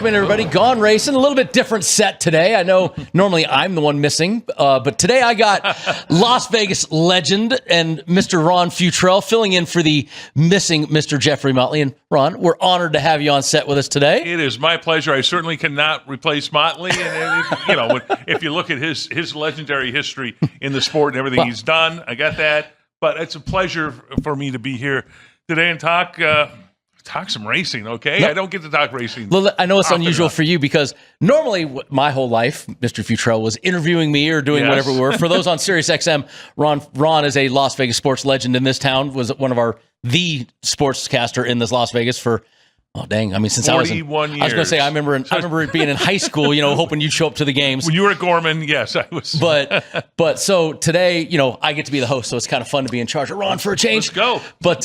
Welcome in, everybody. Gone Racin', a little bit different set today. I know normally I'm the one missing, but today I got Las Vegas legend and Mr. Ron Futrell filling in for the missing Mr. Jeffrey Motley. And Ron, we're honored to have you on set with us today. It is my pleasure. I certainly cannot replace Motley. And if you look at his legendary history in the sport and everything he's done, I got that. But it's a pleasure for me to be here today and talk some racing, okay? I don't get to talk racing. Well, I know it's unusual for you because normally my whole life, Mr. Futrell was interviewing me or doing whatever we were. For those on Sirius XM, Ron is a Las Vegas sports legend in this town, was one of the sportscaster in this Las Vegas for, since I was 41 years. I was going to say, I remember being in high school, hoping you'd show up to the games. When you were at Gorman, yes, I was. But so today, I get to be the host, so it's kind of fun to be in charge of Ron for a change. Let's go. But,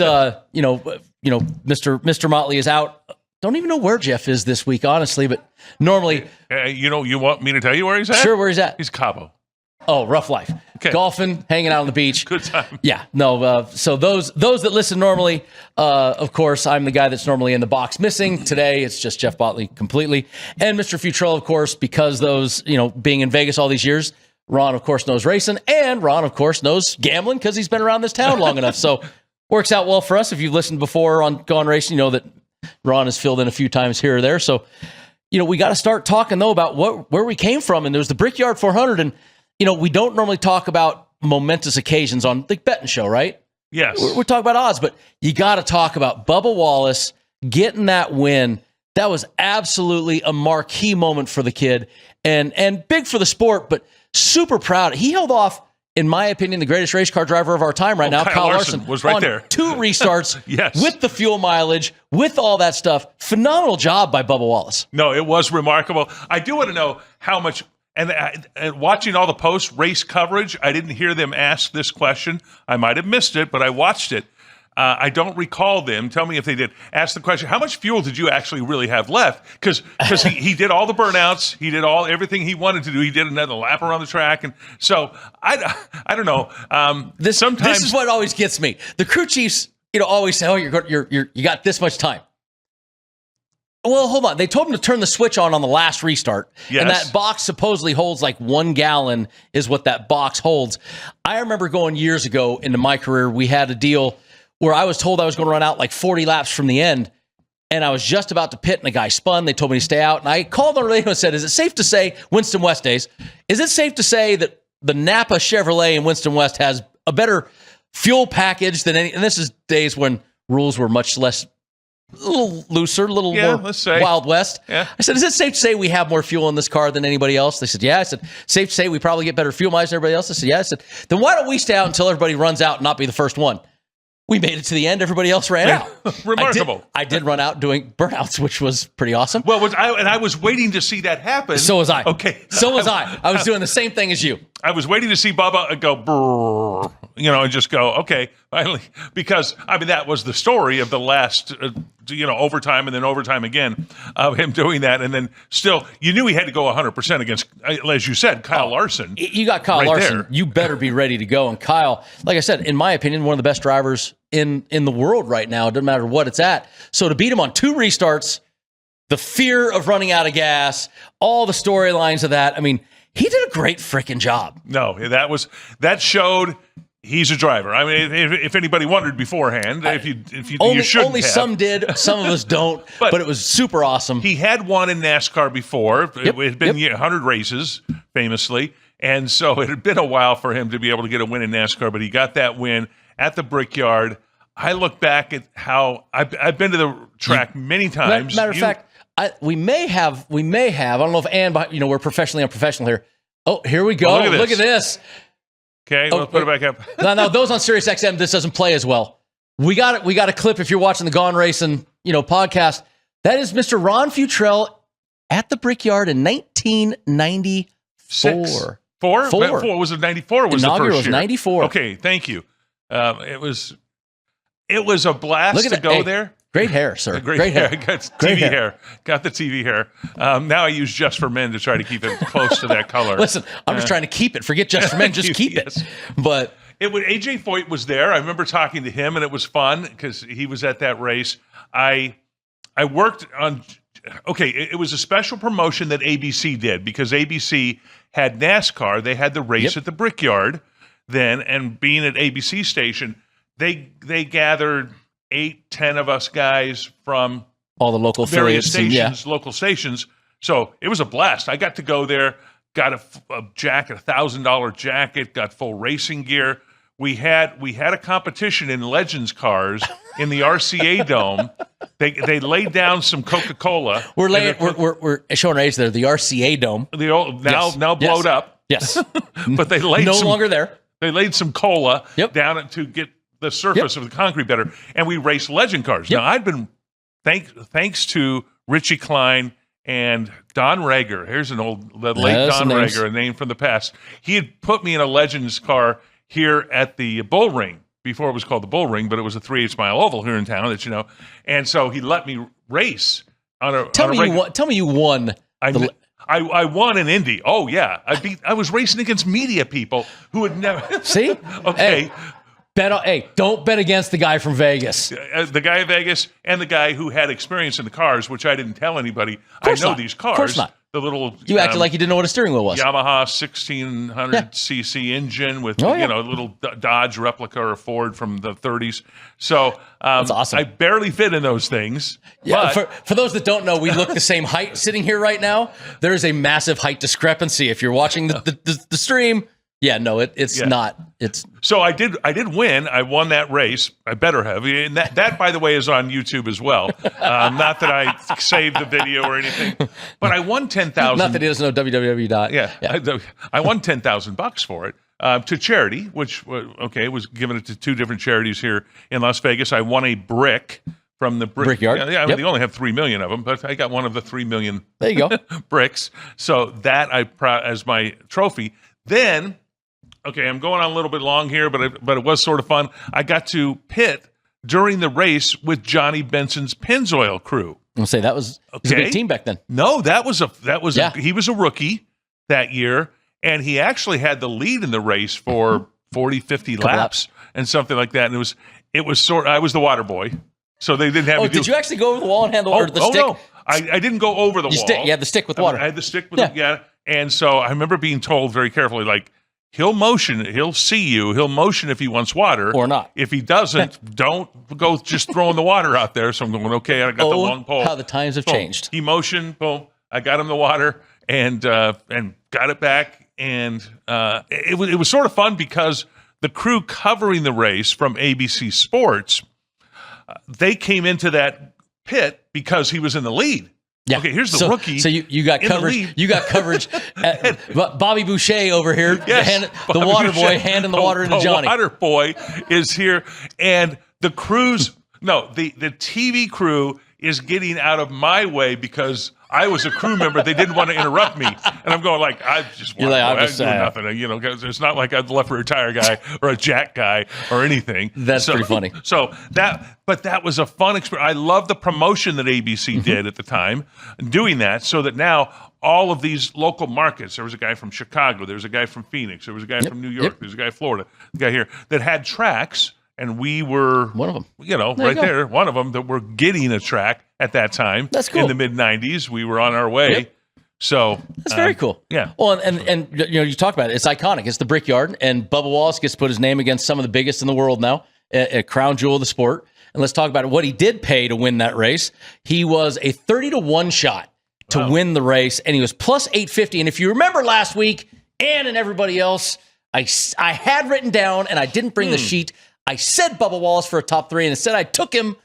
Mr. Motley is out. Don't even know where Jeff is this week, honestly, but normally. You want me to tell you where he's at? Sure, where he's at? He's Cabo. Oh, rough life. Okay. Golfing, hanging out on the beach. Good time. Yeah. No, so those that listen normally, of course, I'm the guy that's normally in the box missing. Today, it's just Jeff Motley completely. And Mr. Futrell, of course, because those, being in Vegas all these years, Ron, of course, knows racing. And Ron, of course, knows gambling because he's been around this town long enough. So works out well for us. If you've listened before on Gone Racin', you know that Ron has filled in a few times here or there. So, we got to start talking, though, about where we came from. And there's the Brickyard 400. And, we don't normally talk about momentous occasions on the betting show, right? Yes. We're talking about odds, but you got to talk about Bubba Wallace getting that win. That was absolutely a marquee moment for the kid and big for the sport, but super proud. He held off, in my opinion, the greatest race car driver of our time right now, Kyle Larson, was right on there. 2 restarts Yes. with the fuel mileage, with all that stuff. Phenomenal job by Bubba Wallace. No, it was remarkable. I do want to know how much, and watching all the post-race coverage, I didn't hear them ask this question. I might have missed it, but I watched it. I don't recall them. Tell me if they did. Ask the question, how much fuel did you actually really have left? Because he did all the burnouts. He did everything he wanted to do. He did another lap around the track. And so I don't know. This is what always gets me. The crew chiefs, always say, "Oh, you got this much time." Well, hold on. They told him to turn the switch on the last restart. Yes. And that box supposedly holds like 1 gallon is what that box holds. I remember going years ago into my career, we had a deal where I was told I was going to run out like 40 laps from the end. And I was just about to pit and the guy spun. They told me to stay out. And I called on the radio and said, is it safe to say, Winston West days, is it safe to say that the Napa Chevrolet in Winston West has a better fuel package than any, and this is days when rules were much less, a little looser, a little more let's say. Wild West. Yeah. I said, is it safe to say we have more fuel in this car than anybody else? They said, yeah. I said, safe to say we probably get better fuel mileage than everybody else? I said, yeah. I said, then why don't we stay out until everybody runs out and not be the first one? We made it to the end. Everybody else ran out. Remarkable. I did run out doing burnouts, which was pretty awesome. Well, I was waiting to see that happen. So was I. Okay. So was I. I was doing the same thing as you. I was waiting to see Bubba go, brrr, and just go, okay, finally. Because, that was the story of the last, overtime and then overtime again of him doing that. And then still, you knew he had to go 100% against, as you said, Kyle Larson. You got Kyle right Larson. there. You better be ready to go. And Kyle, like I said, in my opinion, one of the best drivers in the world right now. It doesn't matter what it's at. So to beat him on 2 restarts, the fear of running out of gas, all the storylines of that. He did a great freaking job. No, that showed he's a driver. If anybody wondered beforehand, you shouldn't only have. some did, some of us don't. but it was super awesome. He had won in NASCAR before. Yep, It had been 100 races, famously, and so it had been a while for him to be able to get a win in NASCAR. But he got that win at the Brickyard. I look back at how I've been to the track many times. Matter of fact. We may have. I don't know if Ann, we're professionally unprofessional here. Oh, here we go. Oh, look at this. Okay, we'll put it back up. No, those on Sirius XM, this doesn't play as well. We got a clip if you're watching the Gone Racin', podcast. That is Mr. Ron Futrell at the Brickyard in 1994. Four? Was it 94? Was Inaugural the first year? was 94. Okay, thank you. It was a blast to go there. Great hair, sir. Great hair. I got TV hair. Got the TV hair. Now I use Just for Men to try to keep it close to that color. Listen, I'm just trying to keep it. Forget Just for Men. Just keep it. But AJ Foyt was there. I remember talking to him, and it was fun because he was at that race. I worked on okay, it was a special promotion that ABC did because ABC had NASCAR. They had the race at the Brickyard then, and being at ABC station, they gathered 8-10 of us guys from all the local various affiliates stations, local stations. So it was a blast. I got to go there, got a jacket, $1,000 jacket, got full racing gear. We had a competition in Legends cars in the RCA Dome. They laid down some Coca-Cola. We're showing our age there. The RCA Dome. The old now blowed up. Yes, but they laid longer there. They laid some cola down to get the surface of the concrete better, and we raced legend cars. Now I'd been thanks to Richie Klein and Don Rager. Here's the late Don Rager, a name from the past. He had put me in a Legends car here at the Bull Ring. Before it was called the Bull Ring, but it was a 3/8 mile oval here in town that you know. And so he let me race on a. Tell me you won. I won in Indy. Oh yeah, I was racing against media people who had never. See? Okay. Don't bet against the guy from Vegas. The guy in Vegas and the guy who had experience in the cars, which I didn't tell anybody. I know these cars. Of course not. The little you acted like you didn't know what a steering wheel was. Yamaha 1600cc engine with a little Dodge replica or Ford from the 30s. So that's awesome. I barely fit in those things. Yeah, but for those that don't know, we look the same height sitting here right now. There is a massive height discrepancy. If you're watching the stream, it's not. It's so I did win. I won that race. I better have. And that by the way is on YouTube as well. Not that I saved the video or anything, but I won $10,000. Not that he doesn't know www. I won $10,000 for it to charity, which was given it to 2 different charities here in Las Vegas. I won a brick from the Brickyard. Yeah, they only have 3 million of them, but I got one of the 3 million. There you go. bricks. So that as my trophy. Then. Okay, I'm going on a little bit long here, but it was sort of fun. I got to pit during the race with Johnny Benson's Pennzoil crew. I'll say that was a big team back then. No, he was a rookie that year, and he actually had the lead in the race for 40, 50 laps and something like that. And it was I was the water boy, so they didn't have. Oh, did you actually go over the wall and handle the stick? No, I didn't go over the wall. You had the stick with water. I had the stick with and so I remember being told very carefully, like. He'll motion. He'll see you. He'll motion if he wants water. Or not. If he doesn't, don't go just throwing the water out there. So I'm going, okay, I got the long pole. How the times have changed. He motioned, boom. I got him the water and got it back. And it was sort of fun because the crew covering the race from ABC Sports, they came into that pit because he was in the lead. Yeah. Okay, here's the rookie. So you got coverage. You got coverage. Bobby Boucher over here, the water boy, handing the water into Johnny. The water boy is here, and the TV crew is getting out of my way because I was a crew member. They didn't want to interrupt me, and I'm going like I just want to do nothing. You know, it's not like I'm the left rear tire guy or a jack guy or anything. That's pretty funny. So that was a fun experience. I love the promotion that ABC did at the time, doing that, so that now all of these local markets. There was a guy from Chicago. There was a guy from Phoenix. There was a guy from New York. There's a guy from Florida. A guy here that had tracks. And we were one of them, there, one of them that were getting a track at that time. That's cool. In the mid 90s, we were on our way. Yep. So that's very cool. Yeah. Well, and you talk about it. It's iconic. It's the Brickyard, and Bubba Wallace gets to put his name against some of the biggest in the world now, a crown jewel of the sport. And let's talk about what he did pay to win that race. He was a 30-1 shot to win the race, and he was plus 850. And if you remember last week, Ann and everybody else, I had written down, and I didn't bring the sheet. I said Bubba Wallace for a top 3, and instead I took him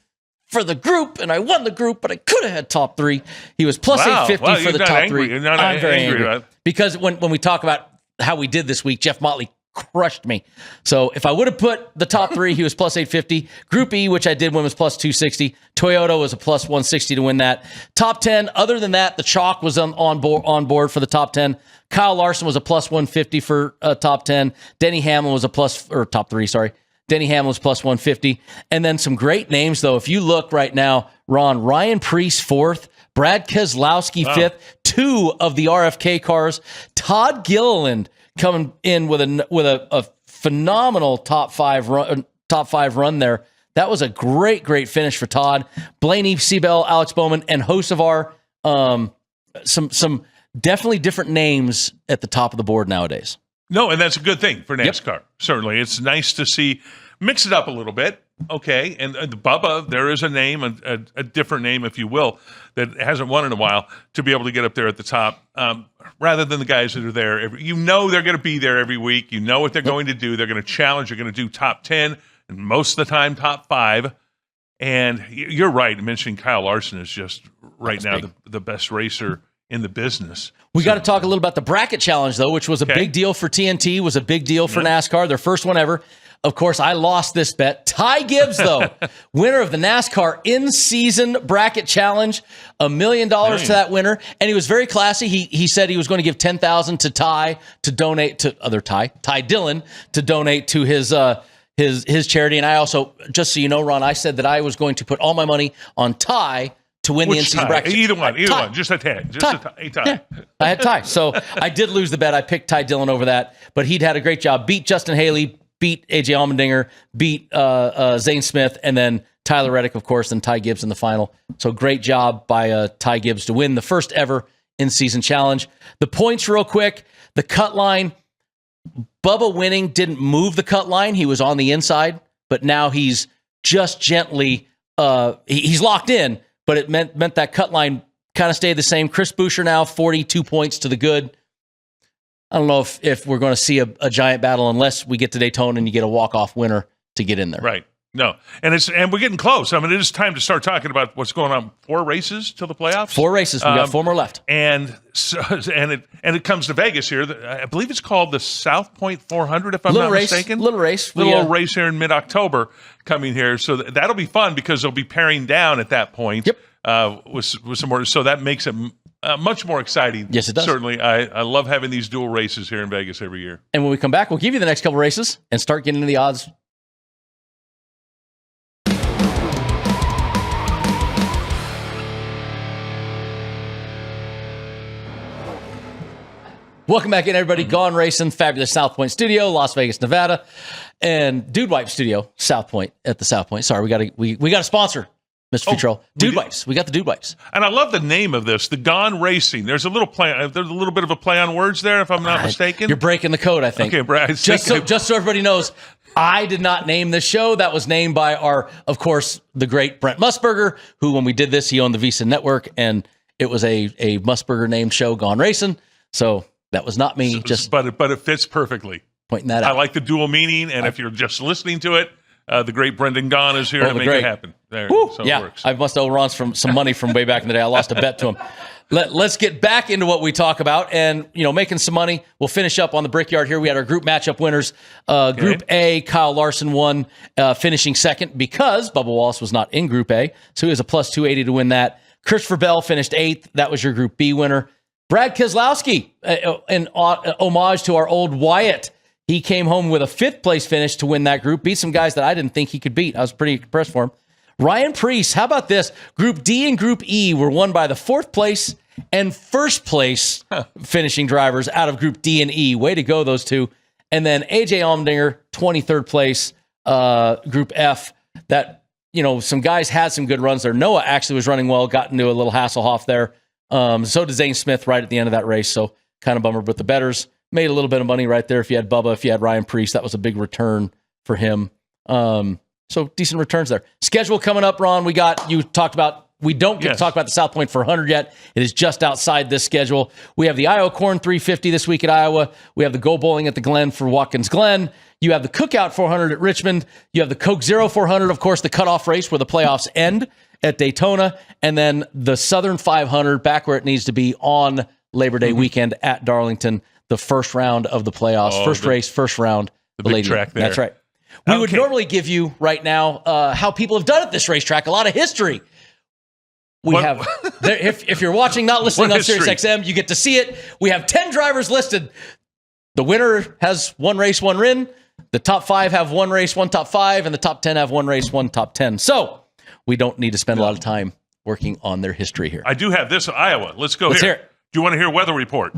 for the group, and I won the group, but I could have had top 3. He was plus 850 for the top 3. I'm very angry. Because when we talk about how we did this week, Jeff Motley crushed me. So if I would have put the top 3, he was plus 850. Group E, which I did win, was plus 260. Toyota was a plus 160 to win that. Top 10, other than that, the chalk was on board for the top 10. Kyle Larson was a plus 150 for top 10. Denny Hamlin was a top 3, sorry. Denny Hamlin was plus 150. And then some great names, though. If you look right now, Ryan Preece 4th, Brad Keselowski 5th, 2 of the RFK cars. Todd Gilliland coming in with a phenomenal top five run there. That was a great finish for Todd. Blaney Seabell, Alex Bowman, and Hocevar Some definitely different names at the top of the board nowadays. No, and that's a good thing for NASCAR. Yep. Certainly. It's nice to see, mix it up a little bit. Okay. And Bubba, there is a name, a different name, if you will, that hasn't won in a while to be able to get up there at the top, rather than the guys that are there. They're going to be there every week. You know what they're going to do. They're going to challenge. They're going to do top 10, and most of the time, top 5. And you're right. Mentioning Kyle Larson is just right now the best racer in the business. We got to talk a little about the bracket challenge, though, which was a big deal for TNT, was a big deal for NASCAR, their first one ever. Of course, I lost this bet. Ty Gibbs, though, winner of the NASCAR in-season bracket challenge, $1 million to that winner. And he was very classy. He said he was going to give $10,000 to Ty to donate to Ty Dillon, to donate to his charity. And I also, just so you know, Ron, I said that I was going to put all my money on Ty to win the in-season bracket. Either one. Just a Ty. Yeah, I had Ty. So I did lose the bet. I picked Ty Dillon over that, but he'd had a great job. Beat Justin Haley, beat AJ Allmendinger, beat Zane Smith, and then Tyler Reddick, of course, and Ty Gibbs in the final. So great job by Ty Gibbs to win the first ever in-season challenge. The points real quick. The cut line, Bubba winning didn't move the cut line. He was on the inside, but now he's just gently, he's locked in, but it meant that cut line kind of stayed the same. Chris Buescher now 42 points to the good. I don't know if we're going to see a giant battle unless we get to Daytona and you get a walk-off winner to get in there. Right. No. And we're getting close. I mean, it is time to start talking about what's going on. 4 races till the playoffs? 4 races. We got 4 more left. And it comes to Vegas here. I believe it's called the South Point 400, if I'm not mistaken. Little race Race here in mid-October coming here. So that'll be fun because they'll be paring down at that point. Yep. With some more. So that makes it much more exciting. Yes, it does. Certainly. I love having these dual races here in Vegas every year. And when we come back, we'll give you the next couple races and start getting into the odds. Welcome back in, everybody. Gone Racin, fabulous South Point studio, Las Vegas, Nevada, and Dude Wipe studio, South Point at the South Point. Sorry, we got a sponsor, Mr. Futrell. Dude Wipes. We got the Dude Wipes. And I love the name of this, the Gone Racing. There's a little bit of a play on words there, if I'm not mistaken. You're breaking the code, I think. Okay, Brad. Just so everybody knows, I did not name this show. That was named by of course, the great Brent Musburger, who, when we did this, he owned the Visa Network, and it was a Musburger named show, Gone Racin'. So that was not me. But it fits perfectly. Pointing that out. I like the dual meaning, and if you're just listening to it, the great Brendan Gaughan is here to make it happen. There, so it works. I must owe Ron some money from way back in the day. I lost a bet to him. Let's get back into what we talk about, and making some money. We'll finish up on the Brickyard here. We had our group matchup winners. Group A, Kyle Larson won, finishing second because Bubba Wallace was not in Group A, so he was a plus 280 to win that. Christopher Bell finished 8th. That was your Group B winner. Brad Keselowski, in homage to our old Wyatt, he came home with a 5th place finish to win that group, beat some guys that I didn't think he could beat. I was pretty impressed for him. Ryan Preece, how about this? Group D and Group E were won by the 4th place and 1st place finishing drivers out of Group D and E. Way to go, those two. And then AJ Allmendinger, 23rd place, Group F. That, some guys had some good runs there. Noah actually was running well, got into a little Hasselhoff there. So did Zane Smith right at the end of that race. So kind of bummer, but the bettors made a little bit of money right there. If you had Bubba, if you had Ryan Preece, that was a big return for him. So decent returns there. Schedule coming up, Ron. We don't get to talk about the South Point 400 yet. It is just outside this schedule. We have the Iowa Corn 350 this week at Iowa. We have the Go Bowling at the Glen for Watkins Glen. You have the Cookout 400 at Richmond. You have the Coke Zero 400, of course, the cutoff race where the playoffs end at Daytona. And then the Southern 500 back where it needs to be on Labor Day weekend at Darlington, the first round of the playoffs. First round. The big track there. That's right. We would normally give you right now how people have done at this racetrack, a lot of history. If you're watching, not listening on Sirius XM, you get to see it. We have 10 drivers listed. The winner has 1 race, 1 win. The top 5 have 1 race, 1 top 5, and the top 10 have 1 race, 1 top 10. So we don't need to spend a lot of time working on their history here. I do have this Iowa. Let's hear it. Do you want to hear weather report?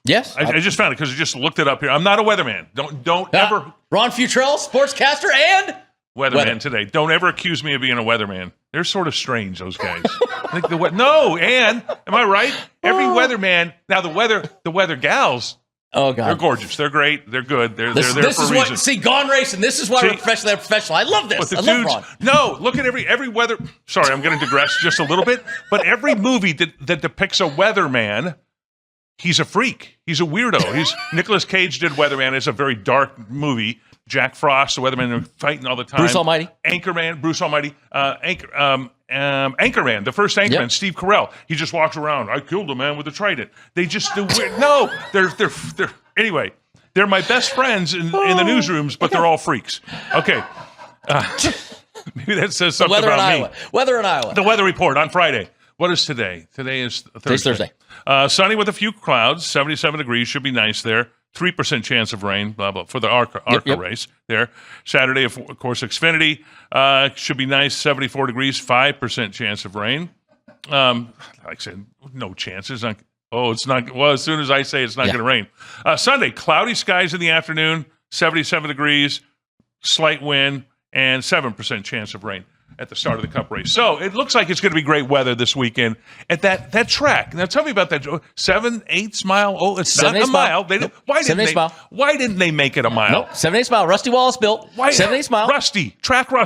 Yes. I just found it because I just looked it up here. I'm not a weatherman. Don't ever. Ron Futrell, sportscaster and weatherman today. Don't ever accuse me of being a weatherman. They're sort of strange, those guys. I think am I right? Every weatherman, now the weather gals, oh God, they're gorgeous. They're great. They're good. They're there for a reason. See, Gone Racin. This is why we're professional. I love this. I love Ron. No, look at every weather. Sorry, I'm going to digress just a little bit. But every movie that depicts a weatherman, he's a freak. He's a weirdo. Nicolas Cage did Weatherman. It's a very dark movie. Jack Frost, the weatherman, are fighting all the time. Bruce Almighty. Anchorman, Bruce Almighty. Anchorman, the first Anchorman, Steve Carell. He just walks around. I killed a man with a trident. They just do weird. No, they're anyway. They're my best friends in the newsrooms, but they're all freaks. Okay. Maybe that says something about me. Weather in Iowa. The weather report on Friday. What is today? Today is Thursday. Sunny with a few clouds, 77 degrees, should be nice there. 3% chance of rain, blah, blah, for the ARCA race there. Saturday, of course, Xfinity, should be nice, 74 degrees, 5% chance of rain. Like I said, no chances. It's not. Well, as soon as I say it's not going to rain. Sunday, cloudy skies in the afternoon, 77 degrees, slight wind, and 7% chance of rain at the start of the Cup race. So it looks like it's going to be great weather this weekend at that track. Now tell me about that 7/8 mile. Oh, it's not a mile. Why didn't they make it a mile? Nope. 7/8 mile. Rusty Wallace built. 7/8 mile. Rusty.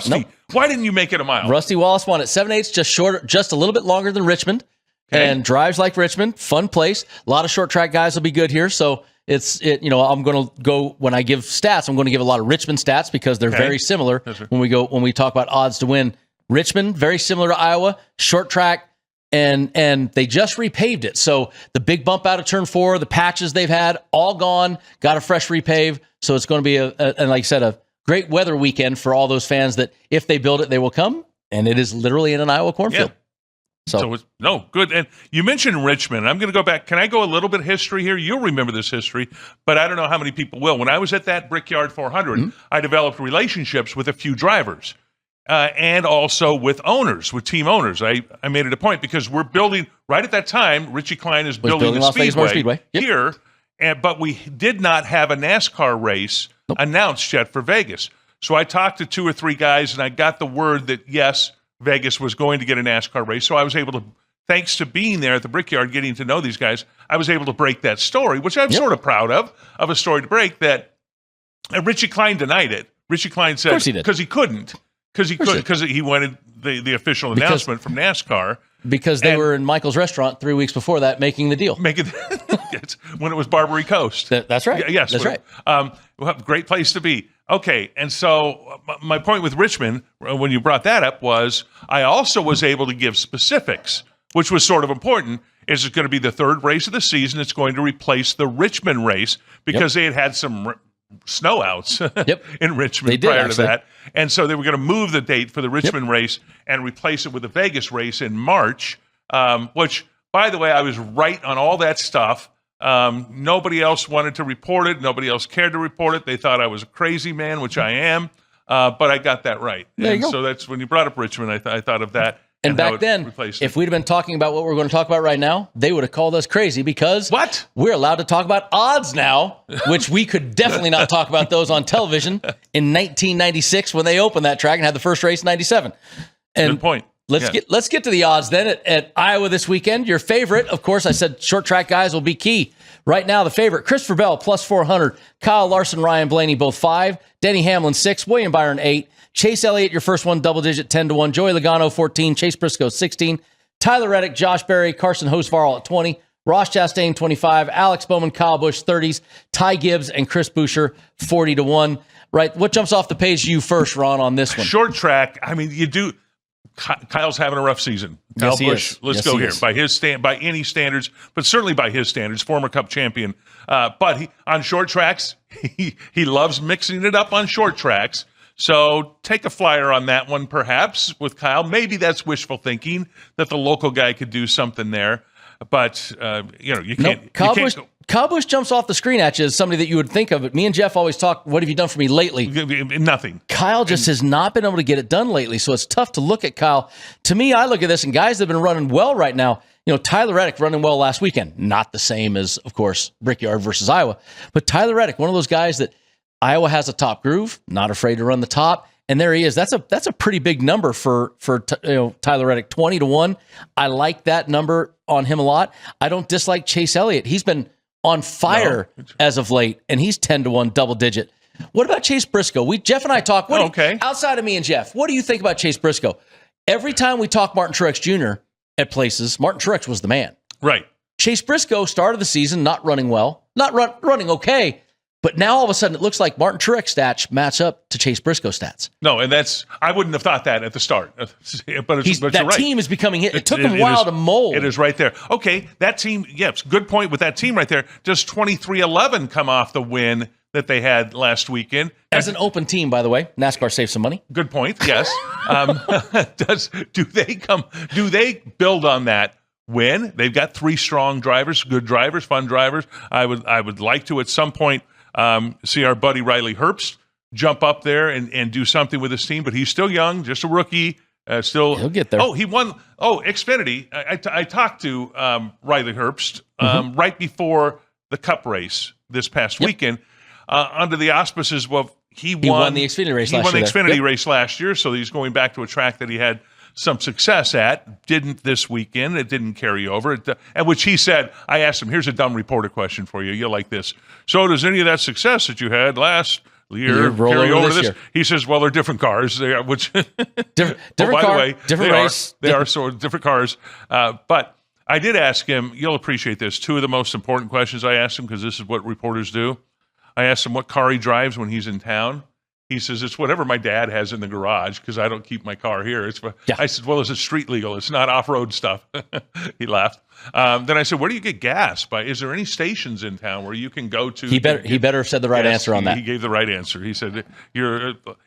Nope. Why didn't you make it a mile? Rusty Wallace won at 7/8, just a little bit longer than Richmond. Okay. And drives like Richmond. Fun place. A lot of short track guys will be good here. So I'm going to go, when I give stats, I'm going to give a lot of Richmond stats because they're very similar. Yes, when we talk about odds to win. Richmond, very similar to Iowa, short track, and they just repaved it. So the big bump out of turn 4, the patches they've had, all gone, got a fresh repave. So it's going to be and like I said, a great weather weekend for all those fans that if they build it, they will come. And it is literally in an Iowa cornfield. Yeah. So good. And you mentioned Richmond. I'm going to go back. Can I go a little bit of history here? You'll remember this history, but I don't know how many people will. When I was at that Brickyard 400, I developed relationships with a few drivers and also with owners, with team owners. I made it a point because we're building, right at that time, Richie Klein is building the Speedway here, but we did not have a NASCAR race announced yet for Vegas. So I talked to 2 or 3 guys, and I got the word that, yes, Vegas was going to get a NASCAR race. So I was able to, thanks to being there at the Brickyard, getting to know these guys, I was able to break that story, which I'm sort of proud of a story to break that Richie Klein denied it. Richie Klein said, because he couldn't, because he wanted the official announcement from NASCAR. Because they were in Michael's restaurant 3 weeks before that making the deal. When it was Barbary Coast. That's right. Yes. That's right. Great place to be. Okay, and so my point with Richmond, when you brought that up, was I also was able to give specifics, which was sort of important. Is it going to be the 3rd race of the season? It's going to replace the Richmond race because they had some snowouts in Richmond prior to that. And so they were going to move the date for the Richmond race and replace it with the Vegas race in March, which, by the way, I was right on all that stuff. Nobody else wanted to report it. Nobody else cared to report it. They thought I was a crazy man, which I am, but I got that right. So that's when you brought up Richmond, I thought of that. And back then, if we'd have been talking about what we're going to talk about right now, they would have called us crazy because we're allowed to talk about odds now, which we could definitely not talk about those on television in 1996 when they opened that track and had the first race in 97. And good point. Let's get to the odds then at Iowa this weekend. Your favorite, of course, I said short track guys will be key. Right now, the favorite, Christopher Bell, plus 400. Kyle Larson, Ryan Blaney, both 5. Denny Hamlin, 6. William Byron, 8. Chase Elliott, your first one, double digit, 10-1. Joey Logano, 14. Chase Briscoe, 16. Tyler Reddick, Josh Berry, Carson Hocevarl at 20. Ross Chastain, 25. Alex Bowman, Kyle Busch, 30s. Ty Gibbs and Chris Buescher, 40-1. Right, what jumps off the page to you first, Ron, on this one? Short track, I mean, you do... Kyle's having a rough season. Kyle Busch, let's go here. By any standards, but certainly by his standards, former Cup champion. But on short tracks, he loves mixing it up on short tracks. So take a flyer on that one, perhaps, with Kyle. Maybe that's wishful thinking that the local guy could do something there. But, you can't. Kyle Busch jumps off the screen at you as somebody that you would think of. But me and Jeff always talk, what have you done for me lately? Nothing. Kyle just has not been able to get it done lately, so it's tough to look at Kyle. To me, I look at this, and guys that have been running well right now, Tyler Reddick running well last weekend. Not the same as, of course, Brickyard versus Iowa. But Tyler Reddick, one of those guys that Iowa has a top groove, not afraid to run the top, And there he is. That's a pretty big number for Tyler Reddick, 20-1. I like that number on him a lot. I don't dislike Chase Elliott. He's been on fire as of late, and he's 10-1, double digit. What about Chase Briscoe? Jeff and I talk. Outside of me and Jeff, what do you think about Chase Briscoe? Every time we talk Martin Truex Jr. at places, Martin Truex was the man. Right. Chase Briscoe started the season not running well, running okay, but now all of a sudden it looks like Martin Truex stats match up to Chase Briscoe stats. No, and I wouldn't have thought that at the start. But you're right. Team is becoming hit. It took him a while to mold. It is right there. Okay, that team, yes, good point with that team right there. Does 23-11 come off the win that they had last weekend? As an open team, by the way, NASCAR saves some money. Good point, yes. Do they build on that win? They've got 3 strong drivers, good drivers, fun drivers. I would like to at some point see our buddy Riley Herbst jump up there and do something with his team, but he's still young, just a rookie. He'll get there. Oh, he won. Oh, Xfinity. I talked to Riley Herbst right before the Cup race this past weekend under the auspices of he won the Xfinity race. He won the Xfinity race last year, so he's going back to a track that he had some success at. Didn't this weekend. It didn't carry over. At which he said, I asked him, here's a dumb reporter question for you. You'll like this. So does any of that success that you had last year carry over this? He says, well, they're different cars. They are, which different by car, the way, different race. They are sort of different cars. But I did ask him, you'll appreciate this, 2 of the most important questions I asked him, because this is what reporters do. I asked him what car he drives when he's in town. He says, it's whatever my dad has in the garage, because I don't keep my car here. I said, well, is it street legal? It's not off-road stuff. He laughed. Then I said, where do you get gas? Is there any stations in town where you can go to? He better have said the right answer on that. He gave the right answer. He said,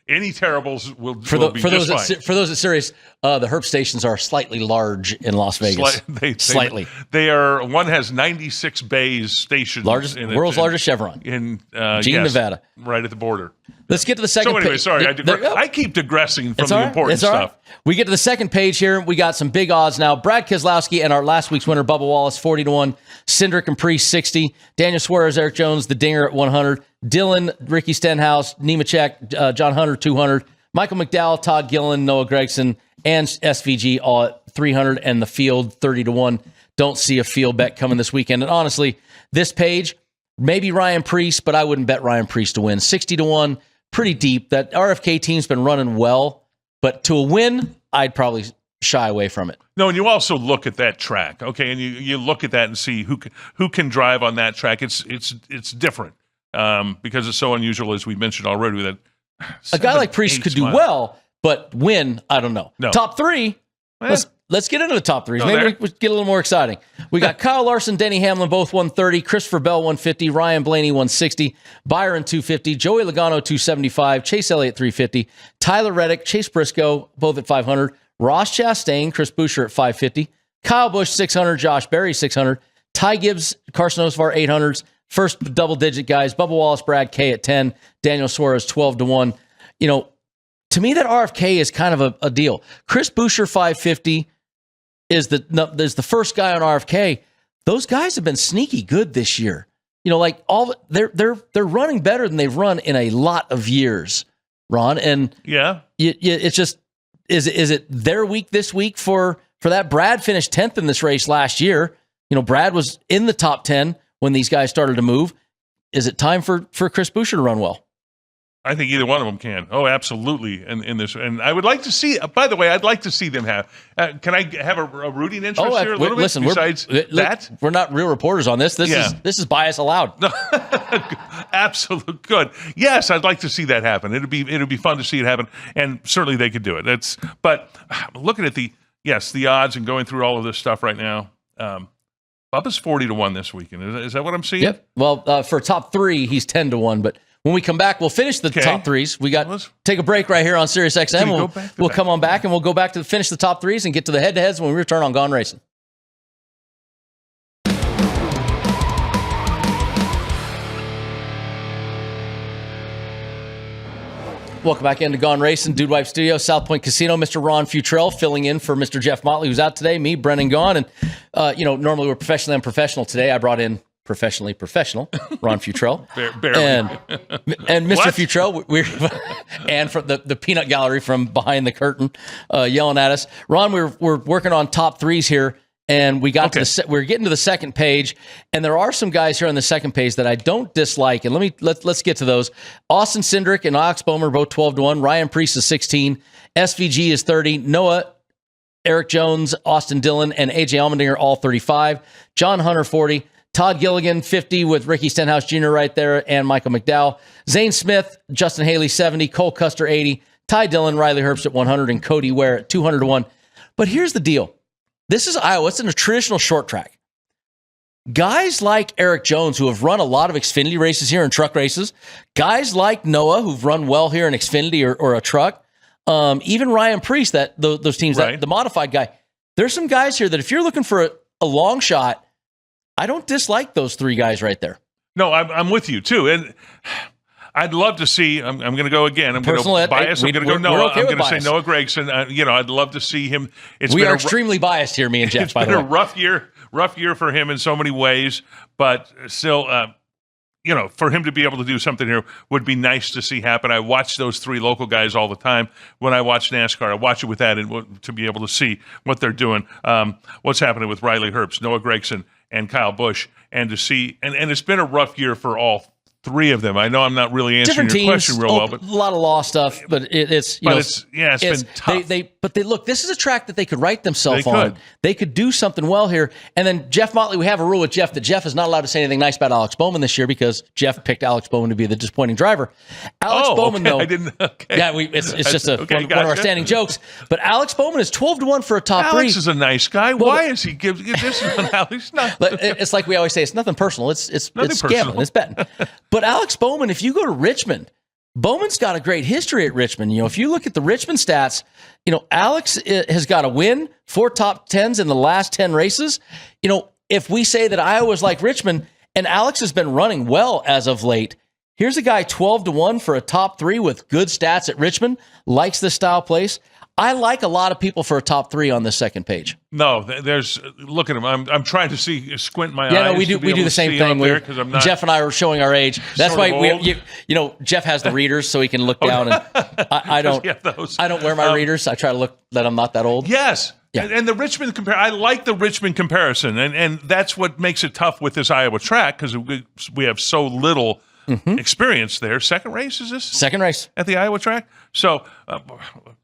any terribles will be for those just fine. For those that serious, the Herb stations are slightly large in Las Vegas. Slightly. They are. One has 96 bays stations. World's largest Chevron in Nevada, right at the border. Let's get to the second page. So anyway, sorry, I keep digressing from the important stuff. Right. We get to the second page here. We got some big odds now. Brad Keselowski and our last week's winner, Bubba Wallace, 40-1. Cindric and Priest, 60. Daniel Suarez, Eric Jones, the Dinger at 100. Dylan, Ricky Stenhouse, Nemechek, John Hunter, 200. Michael McDowell, Todd Gillen, Noah Gragson, and SVG all at 300. And the field, 30-1. Don't see a field bet coming this weekend. And honestly, this page, maybe Ryan Priest, but I wouldn't bet Ryan Priest to win. 60-1. Pretty deep. That RFK team's been running well, but to a win, I'd probably shy away from it. No, and you also look at that track, okay, and you look at that and see who can drive on that track. It's different because it's so unusual, as we mentioned already. That a guy like Priest could do well, but win, I don't know. No. Top 3. Let's get into the top 3s. Maybe we get a little more exciting. We got Kyle Larson, Denny Hamlin, both 130. Christopher Bell, 150. Ryan Blaney, 160. Byron, 250. Joey Logano, 275. Chase Elliott, 350. Tyler Reddick, Chase Briscoe, both at 500. Ross Chastain, Chris Buescher at 550. Kyle Busch, 600. Josh Berry, 600. Ty Gibbs, Carson Osvar, 800s. First double-digit guys. Bubba Wallace, Brad K at 10. Daniel Suarez, 12-1. To me, that RFK is kind of a deal. Chris Buescher, 550. Is the first guy on RFK. Those guys have been sneaky good this year. They're running better than they've run in a lot of years, Ron. And it's just is it their week this week for that? Brad finished 10th in this race last year. Brad was in the top 10 when these guys started to move. Is it time for Chris Buescher to run well? I think either one of them can. Oh, absolutely. In this, and I would like to see. By the way, I'd like to see them have. Can I have a rooting interest here a little bit? Listen, besides that, we're not real reporters on this. This is bias allowed. Absolute good. Yes, I'd like to see that happen. It'd be fun to see it happen, and certainly they could do it. But looking at the odds and going through all of this stuff right now. Bubba's 40-1 this weekend. Is that what I'm seeing? Yep. Well, for top 3, he's 10-1, but. When we come back, we'll finish the top 3s. We take a break right here on Sirius XM. We'll come on back and we'll go back to finish the top 3s and get to the head-to-heads when we return on Gone Racin. Welcome back into Gone Racin, Dude Wipe Studio, South Point Casino. Mr. Ron Futrell filling in for Mr. Jeff Motley, who's out today. Me, Brendan Gaughan, and normally we're professionally unprofessional. Today I brought in professionally professional, Ron Futrell. Barely. And Mr. Futrell, we're and from the peanut gallery from behind the curtain, yelling at us. Ron, we're working on top threes here, and we got to we're getting to the second page, and there are some guys here on the second page that I don't dislike, and let's get to those. Austin Cindric and Alex Bowman are both 12-1. Ryan Preece is 16. SVG is 30. Noah, Eric Jones, Austin Dillon, and AJ Allmendinger all 35. John Hunter 40. Todd Gilligan 50 with Ricky Stenhouse Jr. right there, and Michael McDowell. Zane Smith, Justin Haley 70. Cole Custer 80. Ty Dillon, Riley Herbst at 100, and Cody Ware at 200-1. But here's the deal. This is Iowa. It's in a traditional short track. Guys like Eric Jones, who have run a lot of Xfinity races here and truck races, guys like Noah, who've run well here in Xfinity or a truck, even Ryan Preece, those teams, the modified guy. There's some guys here that if you're looking for a long shot, I don't dislike those three guys right there. No, I'm with you too, and I'd love to see. I'm going to go again. I'm going to bias. I'm going to go Noah. I'm going to say Noah Gragson. I'd love to see him. We are extremely biased here, me and Jeff. It's been a rough year for him in so many ways, but still, for him to be able to do something here would be nice to see happen. I watch those three local guys all the time. When I watch NASCAR, I watch it with that, and to be able to see what they're doing, what's happening with Riley Herbst, Noah Gragson, and Kyle Busch, and to see, and it's been a rough year for all three of them. I know I'm not really answering your question real well, but a lot of law stuff. But it's been tough. Look, this is a track that they could write themselves on. They could do something well here. And then Jeff Motley, we have a rule with Jeff that Jeff is not allowed to say anything nice about Alex Bowman this year because Jeff picked Alex Bowman to be the disappointing driver. Bowman, though, I didn't. Okay. Yeah, it's just one of our standing jokes. But Alex Bowman is 12-1 for a top three. Alex is a nice guy. Why is he give this one, Alex? It's like we always say, it's nothing personal. It's gambling. It's betting. But Alex Bowman, if you go to Richmond, Bowman's got a great history at Richmond. If you look at the Richmond stats, Alex has got a win, 4 top 10s in the last 10 races. If we say that Iowa's like Richmond, and Alex has been running well as of late, here's a guy 12-1 for a top 3 with good stats at Richmond, likes this style place. I like a lot of people for a top 3 on this second page. No, look at him. I'm trying to squint my eyes. Yeah, no, we do the same thing. Jeff and I are showing our age. That's why Jeff has the readers so he can look down. And I don't. I don't wear my readers. I try to look that I'm not that old. Yes. Yeah. And the Richmond I like the Richmond comparison, and that's what makes it tough with this Iowa track because we have so little experience there. Second race is this? Second race at the Iowa track. So,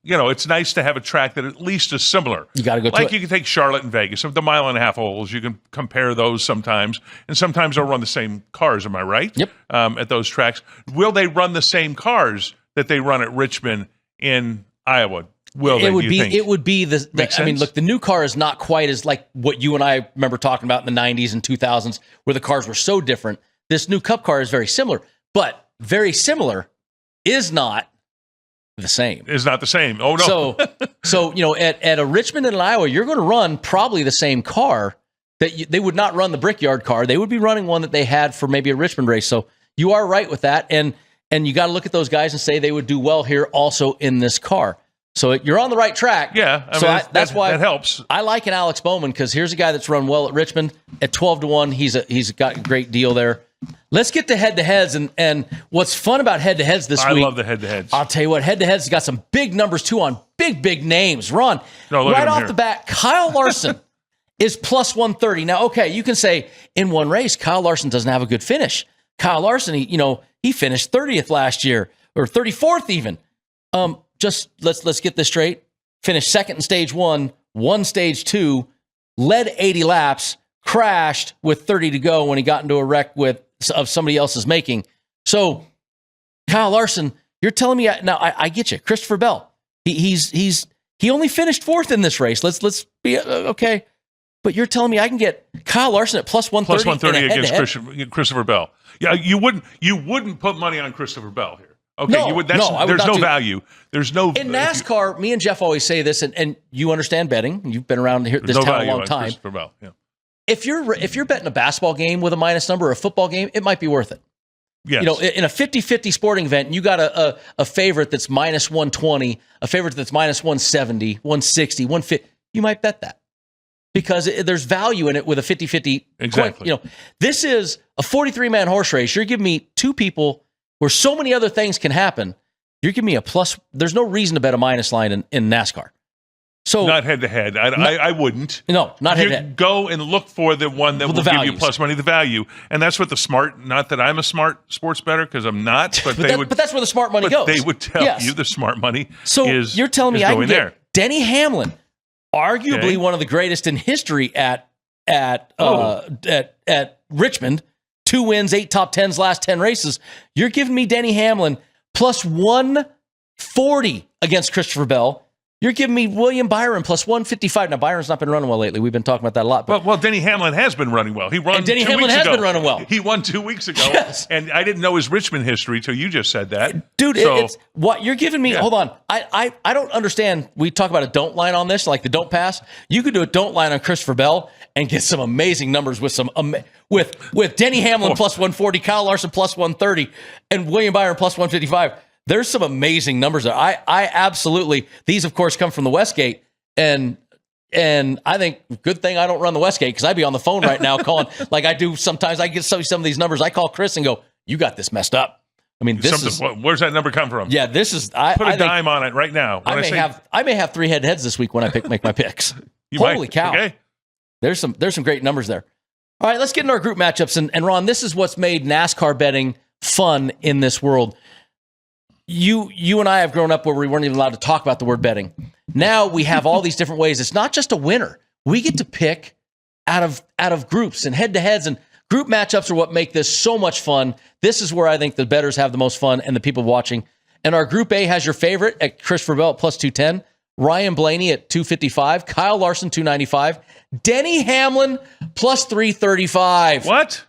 it's nice to have a track that at least is similar. You got to go like you can take Charlotte and Vegas, the 1.5-mile holes. You can compare those sometimes, and sometimes they'll run the same cars. Am I right? Yep. At those tracks, will they run the same cars that they run at Richmond in Iowa? It would be the I mean, look, the new car is not quite as like what you and I remember talking about in the 90s and 2000s, where the cars were so different. This new Cup car is very similar, but very similar is not the same. Is not the same. Oh no. So at a Richmond and an Iowa, you're going to run probably the same car that they would not run the Brickyard car. They would be running one that they had for maybe a Richmond race. So you are right with that, and you got to look at those guys and say they would do well here also in this car. So you're on the right track. Yeah, that's why that helps. I like an Alex Bowman because here's a guy that's run well at Richmond at 12-1. He's got a great deal there. Let's get to head-to-heads, and what's fun about head-to-heads this week. I love the head-to-heads. I'll tell you what, head-to-heads got some big numbers too on big names. Ron, right off the bat, Kyle Larson is plus 130. Now, okay, you can say in one race, Kyle Larson doesn't have a good finish. Kyle Larson, he finished 30th last year or 34th even. Just let's get this straight. Finished second in stage 1, won stage 2, led 80 laps, crashed with 30 to go when he got into a wreck of somebody else's making. So Kyle Larson, you're telling me now I get you. Christopher Bell, he only finished 4th in this race. Let's be okay. But you're telling me I can get Kyle Larson at plus 130, plus 130 against Christopher Bell. Yeah, you wouldn't put money on Christopher Bell here. Okay, no, you would. There's no value. There's no in NASCAR. Me and Jeff always say this, and you understand betting. You've been around here this town a long time. Bell, yeah. If you're betting a basketball game with a minus number or a football game, it might be worth it. Yes. In a 50-50 sporting event, you got a favorite that's minus 120, a favorite that's minus 170, 160, 150. You might bet that. because there's value in it with a 50-50. Exactly. This is a 43-man horse race. You're giving me two people where so many other things can happen. You're giving me a plus. There's no reason to bet a minus line in NASCAR. So not head to head. I wouldn't. No, not head to head. Go and look for the one that will give you plus money, the value, and that's what the smart. Not that I'm a smart sports bettor because I'm not, but But that's where the smart money goes. They would tell you the smart money. So is, you're telling me I can get there. Denny Hamlin, arguably one of the greatest in history at Richmond, 2 wins, 8 top 10s, last 10 races. You're giving me Denny Hamlin plus 140 against Christopher Bell. You're giving me William Byron plus 155. Now, Byron's not been running well lately. We've been talking about that a lot. But well, Denny Hamlin has been running well. He won. Denny Hamlin has been running well. He won 2 weeks ago. Yes. And I didn't know his Richmond history till you just said that. Dude, it's what you're giving me. Yeah. Hold on. I don't understand. We talk about a don't line on this, like the don't pass. You could do a don't line on Christopher Bell and get some amazing numbers with with Denny Hamlin plus 140, Kyle Larson plus 130, and William Byron plus 155. There's some amazing numbers there. I absolutely, these of course come from the Westgate, and I think good thing I don't run the Westgate because I'd be on the phone right now calling like I do sometimes. I get some of these numbers. I call Chris and go, "You got this messed up." I mean, where's that number come from? Yeah, this is. Put a dime on it right now. I may have 3 head-to-heads this week when I make my picks. Holy cow! Okay. There's some great numbers there. All right, let's get into our group matchups. And Ron, this is what's made NASCAR betting fun in this world. You and I have grown up where we weren't even allowed to talk about the word betting. Now we have all these different ways. It's not just a winner. We get to pick out of groups and head-to-heads, and group matchups are what make this so much fun. This is where I think the bettors have the most fun and the people watching. And our Group A has your favorite at Christopher Bell at plus 210, Ryan Blaney at 255, Kyle Larson 295, Denny Hamlin plus 335. What?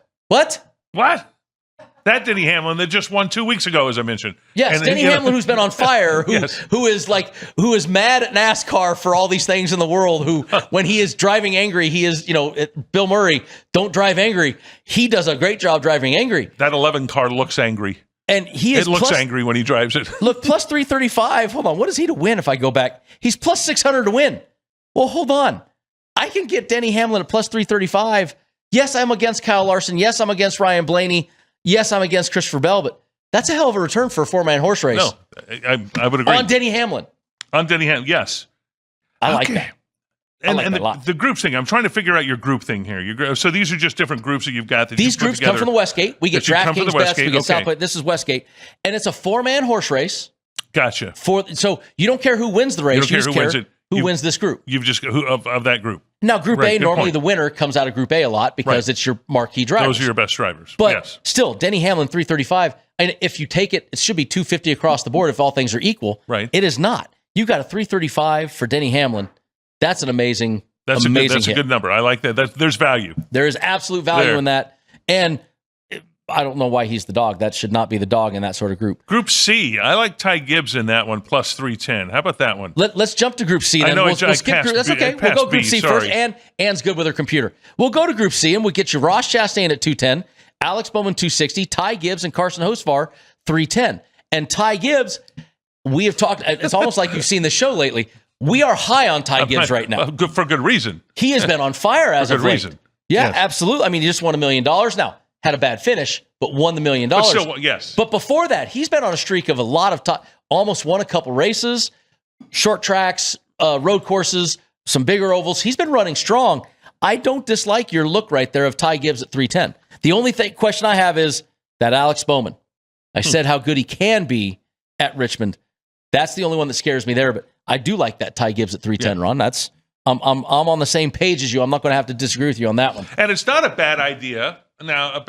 That Denny Hamlin that just won 2 weeks ago, as I mentioned. Yes, Denny Hamlin, who's been on fire, who is mad at NASCAR for all these things in the world, who, when he is driving angry, he is, Bill Murray, don't drive angry. He does a great job driving angry. That 11 car looks angry. And it looks angry when he drives it. Look, plus 335. Hold on. What is he to win if I go back? He's plus 600 to win. Well, hold on. I can get Denny Hamlin at plus 335. Yes, I'm against Kyle Larson. Yes, I'm against Ryan Blaney. Yes, I'm against Christopher Bell, but that's a hell of a return for a 4-man horse race. No, I would agree. On Denny Hamlin. Yes. I like that. And the groups thing, I'm trying to figure out your group thing here. So these are just different groups that you've got. These groups come from the Westgate. We get DraftKings bets. We get Southwest. This is Westgate. And it's a 4-man horse race. Gotcha. So you don't care who wins the race. You just care who wins this group. You've just of that group. Now, Group A, normally the winner comes out of Group A a lot because it's your marquee drivers. Those are your best drivers. But still, Denny Hamlin, 335. And if you take it, it should be 250 across the board if all things are equal. Right. It is not. You got a 335 for Denny Hamlin. That's an amazing That's a good number. I like that. There's value. There is absolute value in that. And I don't know why he's the dog. That should not be the dog in that sort of group. Group C, I like Ty Gibbs in that one, plus 310. How about that one? Let's jump to Group C. Then. I know we'll skip Group. That's okay. We'll go Group C first. Anne's good with her computer. We'll go to Group C, and we'll get you Ross Chastain at 210, Alex Bowman 260, Ty Gibbs and Carson Hocevar 310. And Ty Gibbs, we have talked. It's almost like you've seen the show lately. We are high on Ty Gibbs right now. For good reason. He has been on fire as of late. Reason. Yeah, absolutely. I mean, he just won $1 million. Now, had a bad finish, but won the $1 million. But still, yes. But before that, he's been on a streak of a lot of almost won a couple races, short tracks, road courses, some bigger ovals. He's been running strong. I don't dislike your look right there of Ty Gibbs at 310. The only question I have is that Alex Bowman. I said how good he can be at Richmond. That's the only one that scares me there, but I do like that Ty Gibbs at 310, Ron. That's I'm on the same page as you. I'm not going to have to disagree with you on that one. And it's not a bad idea. Now,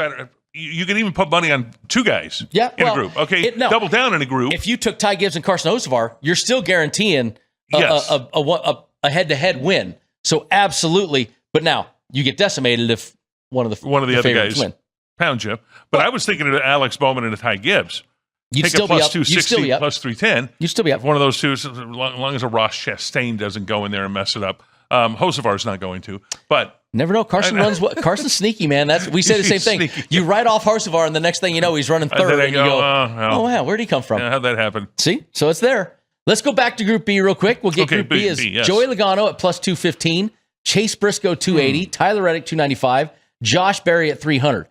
you can even put money on 2 guys in a group. Okay, double down in a group. If you took Ty Gibbs and Carson Hocevar, you're still guaranteeing a head-to-head win. So absolutely. But now you get decimated if one of the other guys win. Pound you. But I was thinking of Alex Bowman and Ty Gibbs. You'd Take still a plus be up. 260 plus 310. You'd still be up. One of those two, as long as a Ross Chastain doesn't go in there and mess it up. Hocevar's not going to, but never know. Carson runs what? Carson's sneaky, man. We say the same thing. Sneaky. You write off Hocevar, and the next thing you know, he's running third, and you go, "Oh wow, where'd he come from?" How'd that happen? See, so it's there. Let's go back to Group B real quick. We'll get Group B as yes. Joey Logano at plus 215, Chase Briscoe 280, Tyler Reddick 295, Josh Berry at 300.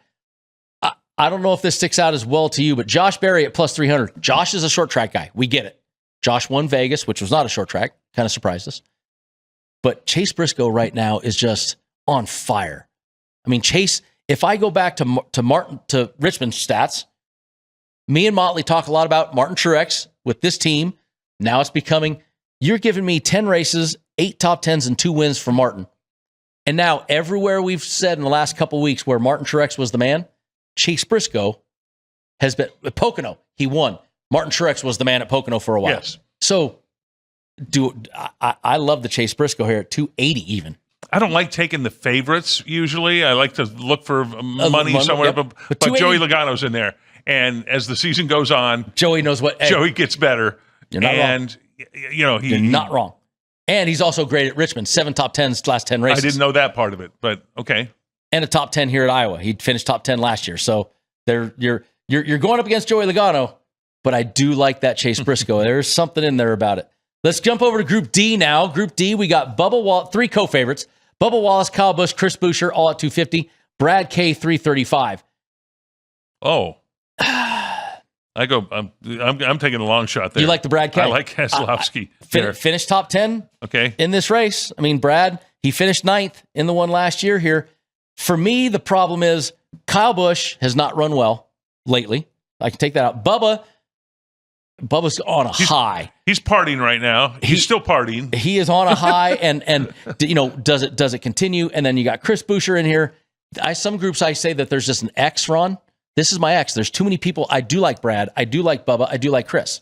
I don't know if this sticks out as well to you, but Josh Berry at plus 300. Josh is a short track guy. We get it. Josh won Vegas, which was not a short track. Kind of surprised us. But Chase Briscoe right now is just on fire. I mean, Chase, if I go back to Richmond's stats, me and Motley talk a lot about Martin Truex with this team. Now it's becoming, you're giving me 10 races, 8 top 10s, and 2 wins for Martin. And now everywhere we've said in the last couple weeks where Martin Truex was the man, Chase Briscoe has been at Pocono. He won. Martin Truex was the man at Pocono for a while. Yes. So I love the Chase Briscoe here at 280 even. I don't like taking the favorites usually. I like to look for money somewhere, yep. but Joey Logano's in there. And as the season goes on, Joey knows what. Hey, Joey gets better. You're not wrong. You're not wrong. And he's also great at Richmond. 7 top 10s last 10 races. I didn't know that part of it, but okay. And a top 10 here at Iowa. He finished top 10 last year. So you're going up against Joey Logano, but I do like that Chase Briscoe. There's something in there about it. Let's jump over to Group D now. Group D, we got Bubba Wallace, 3 co-favorites. Bubba Wallace, Kyle Busch, Chris Buescher, all at 250. Brad K, 335. Oh. I'm taking a long shot there. You like the Brad K? I like Keselowski. Finished top 10 in this race. I mean, Brad, he finished 9th in the one last year here. For me, the problem is Kyle Busch has not run well lately. I can take that out. Bubba's on a high. He's partying right now. He's still partying. He is on a high, and does it continue? And then you got Chris Buescher in here. Some groups I say that there's just an X, Ron. This is my X. There's too many people. I do like Brad. I do like Bubba. I do like Chris.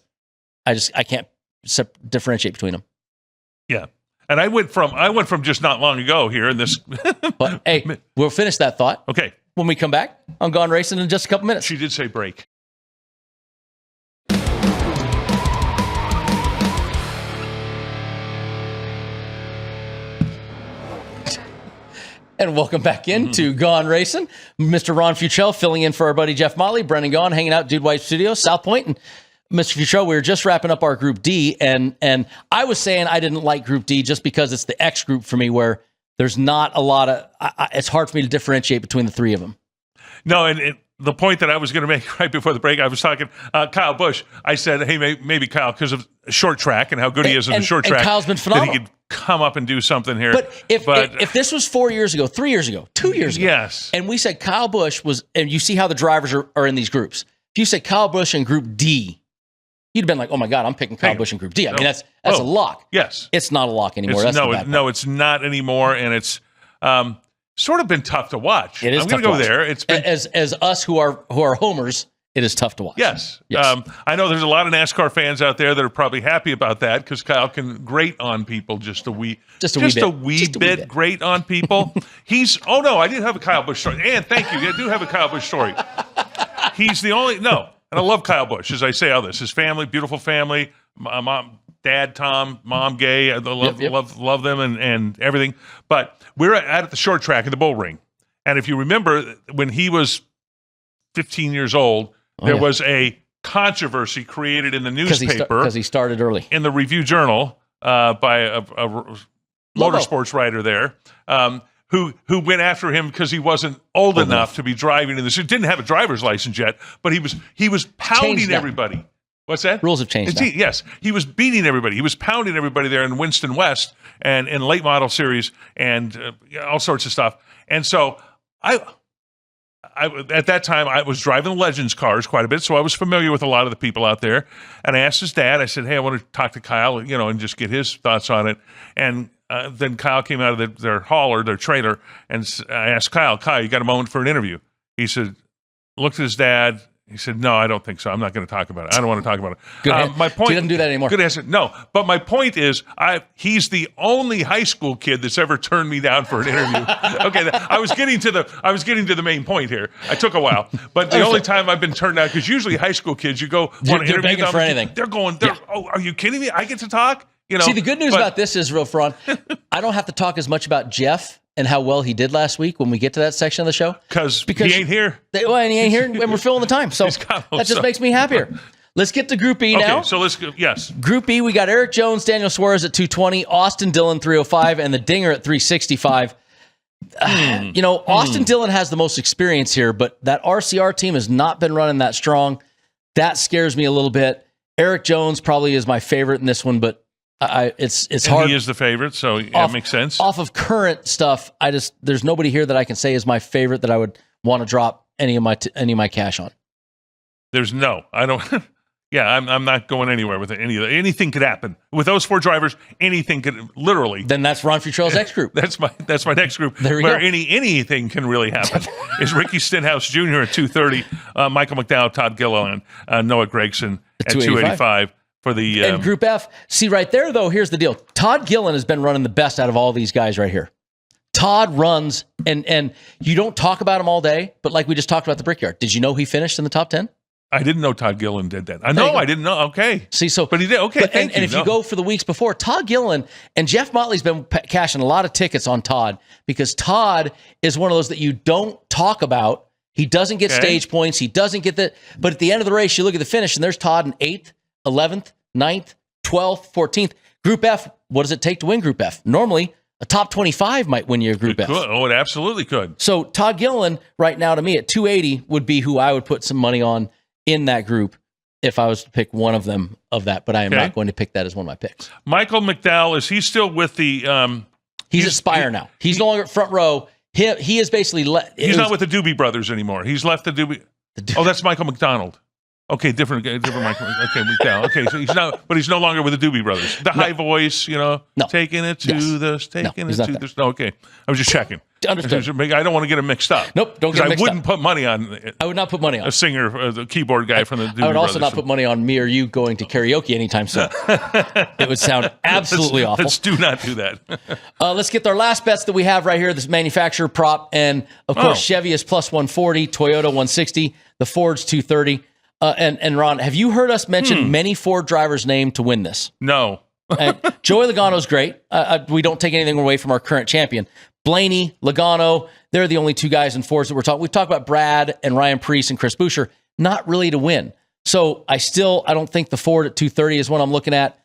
I can't differentiate between them. Yeah. And I went from just not long ago here in this. But hey, we'll finish that thought. Okay. When we come back on Gone Racin' in just a couple minutes. She did say break. And welcome back into Gone Racin'. Mr. Ron Futrell filling in for our buddy Jeff Motley. Brendan Gaughan hanging out at Dude White Studios, South Point. And Mr. Futrell, we were just wrapping up our Group D, and I was saying I didn't like Group D just because it's the X group for me where there's not a lot of it's hard for me to differentiate between the 3 of them. No, and the point that I was going to make right before the break, I was talking Kyle Busch. I said, hey, maybe Kyle, because of short track and how good he is in the short track. And Kyle's been phenomenal. That he could come up and do something here. But if this was 4 years ago, 3 years ago, 2 years ago, yes, and we said Kyle Busch was, and you see how the drivers are in these groups. If you said Kyle Busch in Group D, you'd have been like, oh my God, I'm picking Kyle Busch in Group D. I mean, that's a lock. Yes. It's not a lock anymore. It's not anymore, and it's sort of been tough to watch. It is I'm tough going to to go watch. there. It's been, as us who are homers, it is tough to watch. Yes. I know there's a lot of NASCAR fans out there that are probably happy about that because Kyle can grate on people just a wee bit grate on people. I did have a Kyle Busch story. And thank you. I do have a Kyle Busch story. He's the only, and I love Kyle Busch, as I say all this. His family, beautiful family, mom, dad, Tom, mom, Gay. I love them and everything. But we're at the short track in the bull ring. And if you remember, when he was 15 years old, there was a controversy created in the newspaper. Because he started early. In the Review Journal by a motorsports writer there. Who went after him because he wasn't old enough to be driving in this. He didn't have a driver's license yet, but he was pounding everybody. What's that? Rules have changed now. Yes. He was beating everybody. He was pounding everybody there in Winston West and in late model series and all sorts of stuff. And so I at that time, I was driving Legends cars quite a bit, so I was familiar with a lot of the people out there. And I asked his dad, I said, hey, I want to talk to Kyle, and just get his thoughts on it. And then Kyle came out of their hauler, their trailer, and I asked Kyle, you got a moment for an interview? He said, looked at his dad. He said, no, I don't think so. I'm not going to talk about it. I don't want to talk about it. My point, he doesn't do that anymore. Good answer. No, but my point is, he's the only high school kid that's ever turned me down for an interview. Okay, I was getting to the main point here. I took a while, but the only time I've been turned down, because usually high school kids, you go want to interview them for anything. They're going. Oh, are you kidding me? I get to talk. See, the good news about this is, real Ron, I don't have to talk as much about Jeff and how well he did last week when we get to that section of the show. Because he ain't here. And he ain't here, and we're filling the time. So that just makes me happier. Let's get to Group E now. Okay, so let's go. Yes. Group E, we got Eric Jones, Daniel Suarez at 220, Austin Dillon 305, and the Dinger at 365. Austin Dillon has the most experience here, but that RCR team has not been running that strong. That scares me a little bit. Eric Jones probably is my favorite in this one, but it's hard. He is the favorite, so it makes sense. Off of current stuff, there's nobody here that I can say is my favorite that I would want to drop any of my cash on. I don't. Yeah, I'm not going anywhere with any of that. Anything could happen with those 4 drivers. Anything could literally. Then that's Ron Futrell's next group. That's my next group. There we where go. anything can really happen. Is Ricky Stenhouse Jr. at 230, Michael McDowell, Todd Gilliland, Noah Gragson at 285 for the and Group F. See right there though. Here's the deal. Todd Gilliland has been running the best out of all these guys right here. Todd runs, and you don't talk about him all day, but like we just talked about the Brickyard. Did you know he finished in the top 10? I didn't know Todd Gilliland did that. I didn't know. Okay. See, but he did. Okay, thank you. And if you go for the weeks before, Todd Gilliland and Jeff Motley's been cashing a lot of tickets on Todd because Todd is one of those that you don't talk about. He doesn't get stage points. He doesn't get that. But at the end of the race, you look at the finish, and there's Todd in 8th, 11th, 9th, 12th, 14th. Group F, what does it take to win Group F? Normally, a top 25 might win your Group F. Oh, it absolutely could. So Todd Gilliland, right now, to me, at 280 would be who I would put some money on in that group if I was to pick one of them of that, but I am not going to pick that as one of my picks. Michael McDowell, is he still with the... he's at Spire now. He's no longer at front row. He is basically... He's not with the Doobie Brothers anymore. He's left the Doobie... Oh, that's Michael McDonald. Okay, different Michael. Okay, McDowell. Okay, so he's no longer with the Doobie Brothers. The high voice, taking it to the... No, okay. I was just checking. Understood. I don't want to get them mixed up. Nope, don't get them mixed up. I wouldn't put money on it. I would not put money on a singer, the keyboard guy from the Doobie Brothers. I would also not put money on me or you going to karaoke anytime soon. It would sound absolutely awful. Let's do not do that. Let's get our last bets that we have right here. This manufacturer prop, and of course Chevy is plus 140, Toyota 160, the Ford's 230. And Ron, have you heard us mention many Ford drivers' name to win this? No. Joey Logano's great. We don't take anything away from our current champion. Blaney, Logano, they're the only 2 guys in Fords that we're talking. We've talked about Brad and Ryan Preece and Chris Buescher, not really to win. So I don't think the Ford at 230 is what I'm looking at.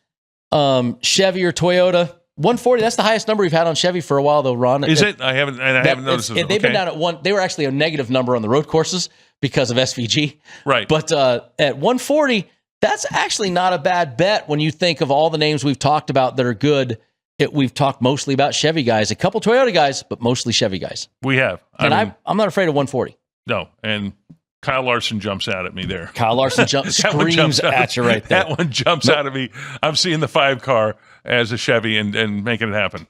Chevy or Toyota, 140. That's the highest number we've had on Chevy for a while, though, Ron. Is it? I haven't noticed it. They've been down at 1. They were actually a negative number on the road courses because of SVG. Right. But at 140, that's actually not a bad bet when you think of all the names we've talked about that are good. We've talked mostly about Chevy guys, a couple Toyota guys, but mostly Chevy guys. We have. I'm not afraid of 140. No, and Kyle Larson jumps out at me there. Kyle Larson screams at you right there. That one jumps out at me. I'm seeing the 5 car as a Chevy and making it happen.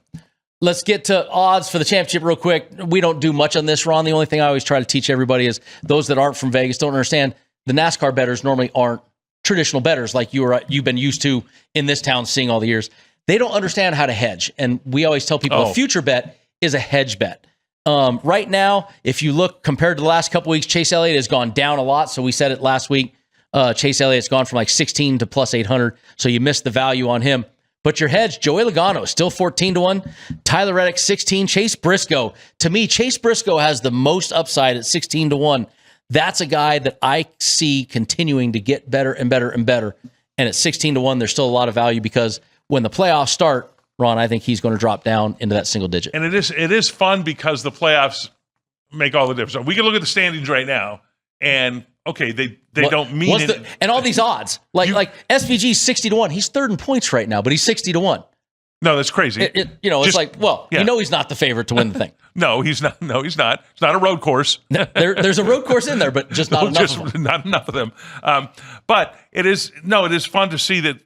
Let's get to odds for the championship real quick. We don't do much on this, Ron. The only thing I always try to teach everybody is those that aren't from Vegas don't understand the NASCAR bettors normally aren't traditional bettors like you've been used to in this town seeing all the years. They don't understand how to hedge. And we always tell people a future bet is a hedge bet. Right now, if you look compared to the last couple weeks, Chase Elliott has gone down a lot. So we said it last week. Chase Elliott's gone from like 16 to plus 800. So you missed the value on him. But your hedge, Joey Logano, still 14-1. Tyler Reddick, 16. Chase Briscoe. To me, Chase Briscoe has the most upside at 16-1. That's a guy that I see continuing to get better and better and better. And at 16-1, there's still a lot of value because when the playoffs start, Ron, I think he's going to drop down into that single digit. And it is fun because the playoffs make all the difference. So we can look at the standings right now, and okay, they don't mean it. And all these odds, like SVG's 60-1. He's third in points right now, but he's 60-1. No, that's crazy. It's like, he's not the favorite to win the thing. No, he's not. No, he's not. It's not a road course. There's a road course in there, but just not enough of them. Not enough of them. But it is fun to see that.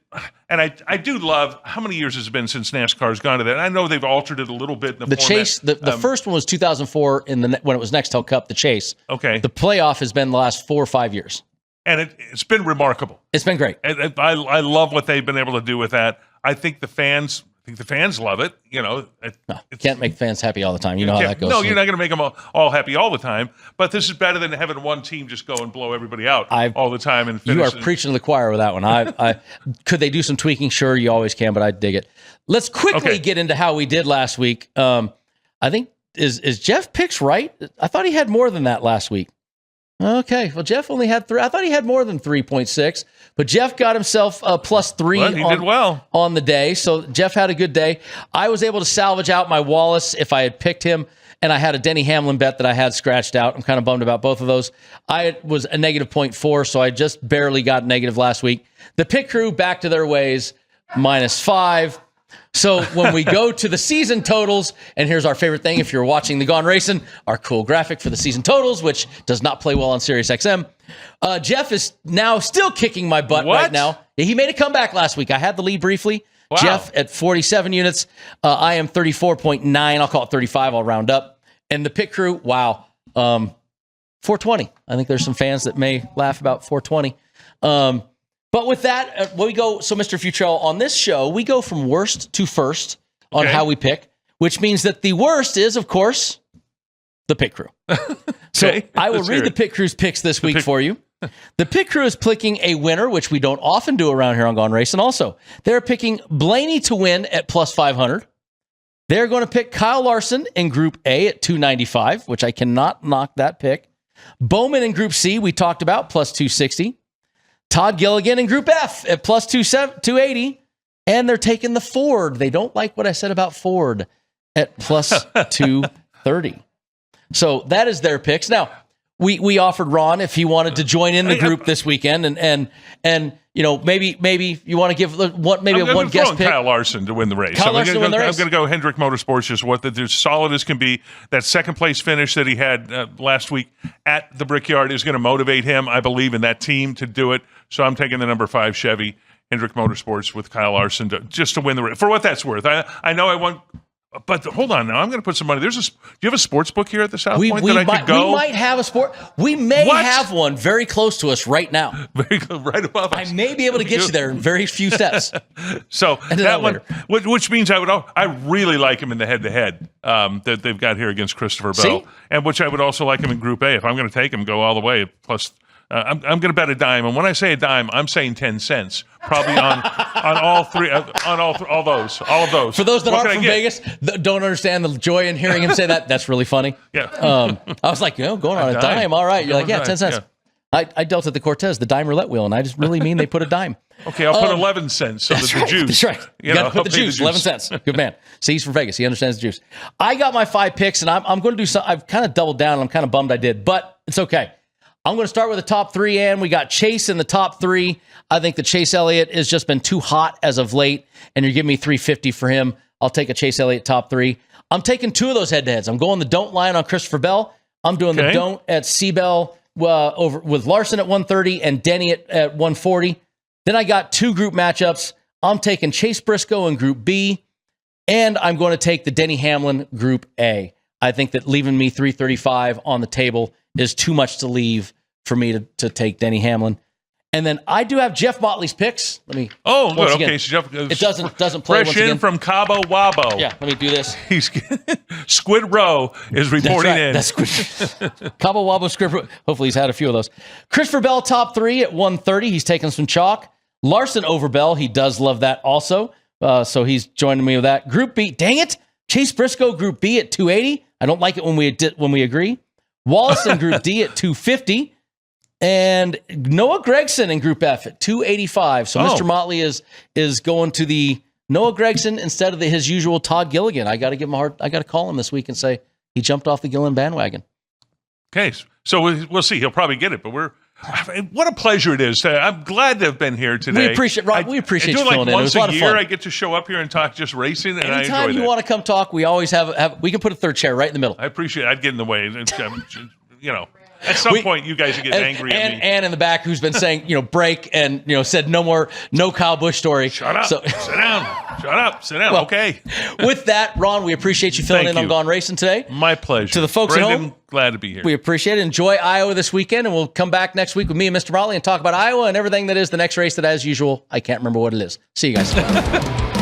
And I do love, how many years has it been since NASCAR's gone to that? I know they've altered it a little bit in the format. Chase, the first one was 2004 when it was Nextel Cup, the Chase. Okay. The playoff has been the last 4 or 5 years. And it's been remarkable. It's been great. I love what they've been able to do with that. I think the fans love it. You can't make fans happy all the time. You know how that goes. No, you're not going to make them all happy all the time. But this is better than having one team just go and blow everybody out all the time. And you are preaching to the choir with that one. I could they do some tweaking? Sure, you always can, but I dig it. Let's quickly get into how we did last week. I think is Jeff picks right? I thought he had more than that last week. Okay. Well, Jeff only had 3. I thought he had more than 3.6, but Jeff got himself a +3 Well, he did well on the day. So Jeff had a good day. I was able to salvage out my Wallace if I had picked him, and I had a Denny Hamlin bet that I had scratched out. I'm kind of bummed about both of those. I was a -0.4, so I just barely got negative last week. The pit crew back to their ways, -5. So when we go to the season totals, and here's our favorite thing, if you're watching the Gone Racin, our cool graphic for the season totals, which does not play well on SiriusXM. Jeff is now still kicking my butt right now. He made a comeback last week. I had the lead briefly. Wow. Jeff at 47 units. I am 34.9. I'll call it 35. I'll round up. And the pit crew, wow, 420. I think there's some fans that may laugh about 420. But with that, we go. So, Mr. Futrell, on this show, we go from worst to first on how we pick, which means that the worst is, of course, the pit crew. So I will read the pit crew's picks this week for you. The pit crew is picking a winner, which we don't often do around here on Gone Racin. Also, they're picking Blaney to win at +500. They're going to pick Kyle Larson in Group A at 295, which I cannot knock that pick. Bowman in Group C, we talked about, +260. Todd Gilligan in Group F at +280. And they're taking the Ford. They don't like what I said about Ford at +230. So that is their picks. Now, we offered Ron if he wanted to join in the group this weekend, and you know, maybe you want to give one guest pick. Kyle Larson to win the race. I'm going to go Hendrick Motorsports. Just they're solid as can be. That second place finish that he had last week at the Brickyard is going to motivate him. I believe in that team to do it. So I'm taking the number 5 Chevy Hendrick Motorsports with Kyle Larson just to win the race. For what that's worth, I know I won. But hold on now, I'm going to put some money. Do you have a sports book here at the South Point that I could go? We might have a sport. We may have one very close to us right now. Right above us. I may be able to get you there in very few steps. So that one, which means I really like him in the head-to-head that they've got here against Christopher Bell, and which I would also like him in Group A. If I'm going to take him, go all the way. Plus, I'm going to bet a dime, and when I say a dime, I'm saying 10 cents, probably on all three, on all those. For those that aren't from Vegas, that don't understand the joy in hearing him say that, that's really funny. Yeah. I was like, going on a dime. All right. You're like, 10 cents. Yeah. I dealt at the Cortez, the dime roulette wheel, and I just really mean they put a dime. Okay, I'll put 11 cents. So that's the juice. That's right. You got to put the juice. 11 cents. Good man. See, he's from Vegas. He understands the juice. I got my 5 picks, and I'm going to do something. I've kind of doubled down, and I'm kind of bummed I did, but it's okay. I'm going to start with the top 3, and we got Chase in the top 3. I think that Chase Elliott has just been too hot as of late, and you're giving me 350 for him. I'll take a Chase Elliott top 3. I'm taking 2 of those head-to-heads. I'm going the don't line on Christopher Bell. I'm doing the don't at Seabell over with Larson at 130 and Denny at 140. Then I got 2 group matchups. I'm taking Chase Briscoe in Group B, and I'm going to take the Denny Hamlin Group A. I think that leaving me 335 on the table is too much to leave for me to take Denny Hamlin. And then I do have Jeff Motley's picks. Let me. Oh, good. Okay, so Jeff, it doesn't play fresh in from Cabo Wabo. Yeah, let me do this. Squid Row is reporting in. That's Cabo Wabo Squid Row. Hopefully he's had a few of those. Christopher Bell top 3 at 130. He's taking some chalk. Larson over Bell. He does love that also. So he's joining me with that. Group B. Dang it. Chase Briscoe Group B at 280. I don't like it when we agree. Wallace in Group D at 250. And Noah Gragson in Group F at 285. So Mr. Motley is going to the Noah Gragson instead of his usual Todd Gilligan. I got to give him I got to call him this week and say he jumped off the Gilligan bandwagon. Okay, so we'll see. He'll probably get it, but what a pleasure it is. I'm glad to have been here today. We appreciate you filling in. Once a year, I get to show up here and talk just racing, and I enjoy that. Anytime you want to come talk, we always have. We can put a third chair right in the middle. I appreciate it. I'd get in the way. At some point, you guys are getting angry at me. And in the back, who's been saying, break and, said no Kyle Busch story. Shut up. Sit down. Shut up. Sit down. Well, okay. With that, Ron, we appreciate you filling in on Gone Racin today. My pleasure. To the folks Brendan, at home, glad to be here. We appreciate it. Enjoy Iowa this weekend, and we'll come back next week with me and Mr. Motley and talk about Iowa and everything that is the next race that, as usual, I can't remember what it is. See you guys.